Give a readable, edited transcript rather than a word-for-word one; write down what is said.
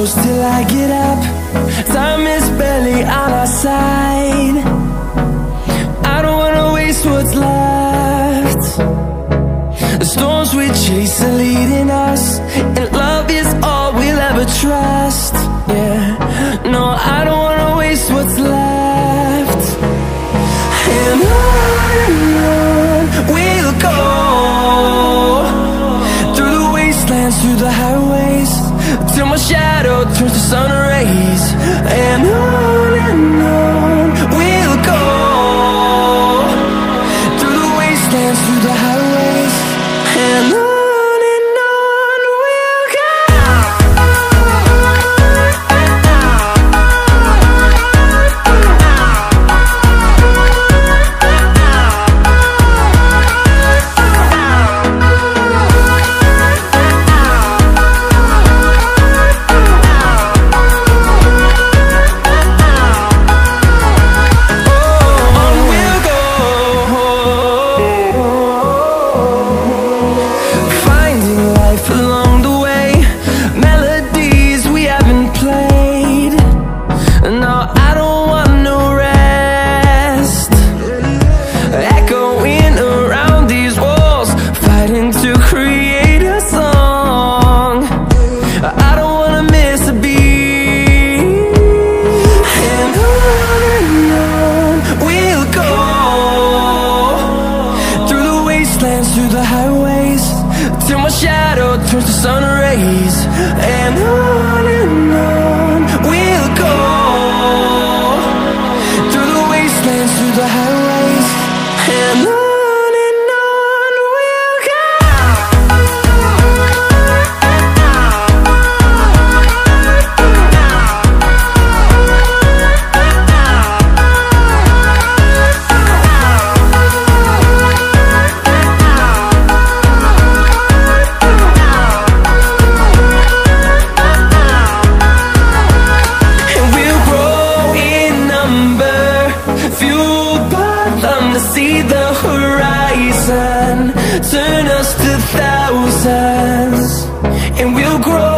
close till I get up. Time is barely on our side. I don't wanna waste what's left. The storms we chase are leading us, and love is all we'll ever trust. Yeah, no, I don't wanna waste what's left. And on we'll go, through the wastelands, through the highways, till my shadow turns to sun rays. And on we'll go, through the wastelands, through the highways, and on we'll go. Through the highways, till my shadow turns to sun rays. And on we'll go, through the wastelands, through the highways, and on we'll go. See the horizon turn us to thousands, and we'll grow